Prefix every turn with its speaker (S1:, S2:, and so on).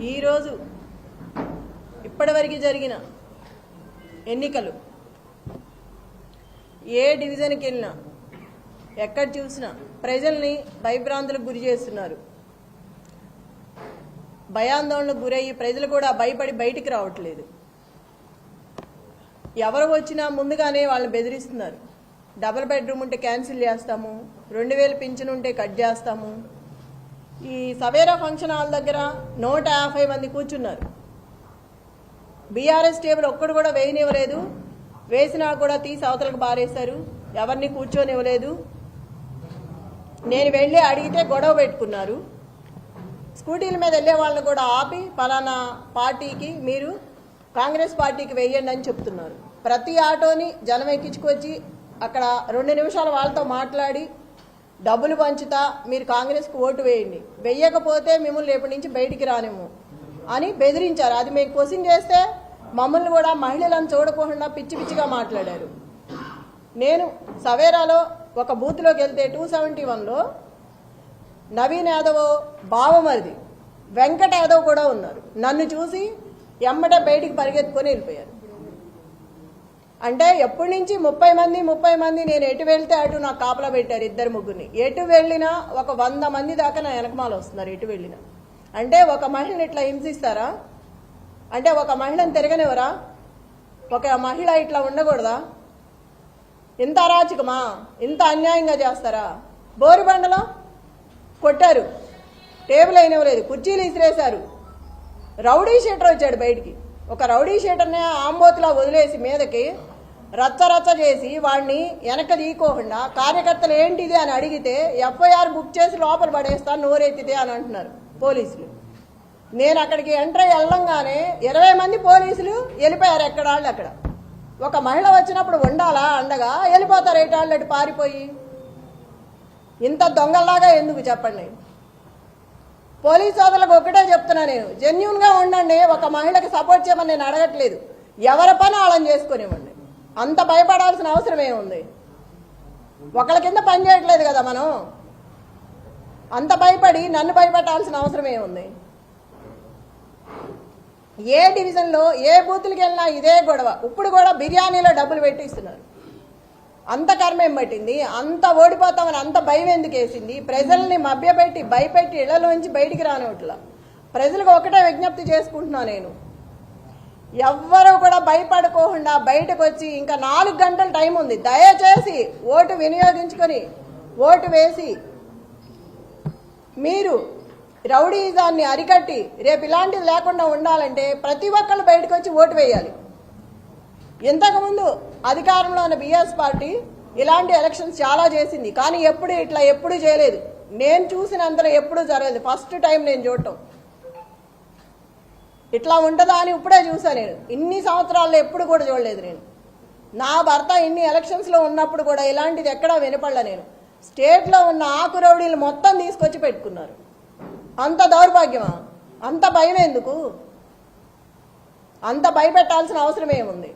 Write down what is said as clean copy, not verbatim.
S1: ఈరోజు ఇప్పటివరకు జరిగిన ఎన్నికలు ఏ డివిజన్కి వెళ్ళినా ఎక్కడ చూసినా ప్రజల్ని భయభ్రాంతులకు గురి చేస్తున్నారు. భయాందోళనకు గురయ్యి ప్రజలు కూడా భయపడి బయటికి రావట్లేదు. ఎవరు వచ్చినా ముందుగానే వాళ్ళని బెదిరిస్తున్నారు. డబుల్ బెడ్రూమ్ ఉంటే క్యాన్సిల్ చేస్తాము, 2000 పింఛన్ ఉంటే కట్ చేస్తాము. ఈ సవేరా ఫంక్షన్ హాల్ దగ్గర 150 మంది కూర్చున్నారు. బీఆర్ఎస్ టేబుల్ ఒక్కడు కూడా వేయనివ్వలేదు. వేసినా కూడా తీసి అవతలకు బారేశారు. ఎవరిని కూర్చొనివ్వలేదు. నేను వెళ్ళి అడిగితే గొడవ పెట్టుకున్నారు. స్కూటీల మీద వెళ్ళే వాళ్ళని కూడా ఆపి ఫలానా పార్టీకి మీరు కాంగ్రెస్ పార్టీకి వేయండి అని చెప్తున్నారు. ప్రతి ఆటోని జనం ఎక్కించుకొచ్చి అక్కడ 2 నిమిషాలు వాళ్ళతో మాట్లాడి డబ్బులు పంచుతా మీరు కాంగ్రెస్కి ఓటు వేయండి, వెయ్యకపోతే మిమ్మల్ని రేపటి నుంచి బయటికి రానేమో అని బెదిరించారు. అది మేము క్వశ్చన్ చేస్తే మమ్మల్ని కూడా మహిళలను చూడకుండా పిచ్చి పిచ్చిగా మాట్లాడారు. నేను సవేరాలో ఒక బూత్లోకి వెళ్తే 271లో నవీన్ యాదవ్ బావమరిది వెంకట యాదవ్ కూడా ఉన్నారు. నన్ను చూసి ఎమ్మటే బయటికి పరిగెత్తుకొని వెళ్ళిపోయారు. అంటే ఎప్పటి నుంచి 30 మంది నేను ఎటు వెళ్తే అటు నాకు కాపలా పెట్టారు. 2-3 ఎటు వెళ్ళినా ఒక 100 మంది దాకా నా వెనకమాల వస్తున్నారు. ఎటు వెళ్ళినా అంటే ఒక మహిళని ఇట్లా హింసిస్తారా? అంటే ఒక మహిళను తిరగనివరా? ఒక మహిళ ఇట్లా ఉండకూడదా? ఇంత అరాచకమా? ఇంత అన్యాయంగా చేస్తారా? బోరుబండలో కొట్టారు, టేబుల్ అయినవ్వలేదు, కుర్చీలు ఇసిరేశారు. రౌడీ షీటర్ వచ్చాడు బయటికి. ఒక రౌడీ షీటర్ని ఆంబోతులా వదిలేసి మీదకి రచ్చ చేసి వాడిని వెనక తీయకోకుండా కార్యకర్తలు ఏంటిది అని అడిగితే ఎఫ్ఐఆర్ బుక్ చేసి లోపల పడేస్తాను నోరెత్తితే అని అంటున్నారు పోలీసులు. నేను అక్కడికి ఎంటర్ వెళ్ళంగానే 20 మంది పోలీసులు వెళ్ళిపోయారు. ఎక్కడ వాళ్ళు అక్కడ. ఒక మహిళ వచ్చినప్పుడు ఉండాలా అండగా? వెళ్ళిపోతారు ఏటాళ్ళు అటు పారిపోయి. ఇంత దొంగల్లాగా ఎందుకు చెప్పండి? పోలీసు సోదరులకు ఒకటే చెప్తున్నా, నేను జెన్యూన్గా ఉండండి. ఒక మహిళకి సపోర్ట్ చేయమని నేను అడగట్లేదు. ఎవరి పని వాళ్ళని చేసుకునివ్వండి. అంత భయపడాల్సిన అవసరం ఏముంది? ఒకళ్ళ కింద పని చేయట్లేదు కదా మనం. అంత భయపడి నన్ను భయపెట్టాల్సిన అవసరం ఏముంది? ఏ డివిజన్లో ఏ బూతులకి వెళ్ళినా ఇదే గొడవ. ఇప్పుడు కూడా బిర్యానీలో డబ్బులు పెట్టిస్తున్నారు. అంత కర్మేం పట్టింది? అంత ఓడిపోతామని అంత భయం ఎందుకు వేసింది? ప్రజల్ని మభ్యపెట్టి భయపెట్టి ఇళ్లలోంచి బయటికి రానివట్లా. ప్రజలకు ఒకటే విజ్ఞప్తి చేసుకుంటున్నా, నేను ఎవ్వరూ కూడా భయపడుకోకుండా బయటకు వచ్చి ఇంకా 4 గంటల టైం ఉంది. దయచేసి ఓటు వినియోగించుకొని ఓటు వేసి మీరు రౌడీజాన్ని అరికట్టి రేపు ఇలాంటిది లేకుండా ఉండాలంటే ప్రతి ఒక్కళ్ళు బయటకు వచ్చి ఓటు వేయాలి. ఇంతకుముందు అధికారంలో ఉన్న బీఆర్ఎస్ పార్టీ ఇలాంటి ఎలక్షన్స్ చాలా చేసింది, కానీ ఎప్పుడు చేయలేదు. నేను చూసినంతలో ఎప్పుడూ జరగలేదు. ఫస్ట్ టైం నేను చూడటం. ఇట్లా ఉంటుందా అని ఇప్పుడే చూసాను. నేను ఇన్ని సంవత్సరాల్లో ఎప్పుడు కూడా చూడలేదు. నేను నా భర్త ఇన్ని ఎలక్షన్స్లో ఉన్నప్పుడు కూడా ఇలాంటిది ఎక్కడా వినపడలే. నేను స్టేట్లో ఉన్న ఆకు రౌడీలు మొత్తం తీసుకొచ్చి పెట్టుకున్నారు. అంత దౌర్భాగ్యమా? అంత భయం ఎందుకు? అంత భయపెట్టాల్సిన అవసరం ఏముంది?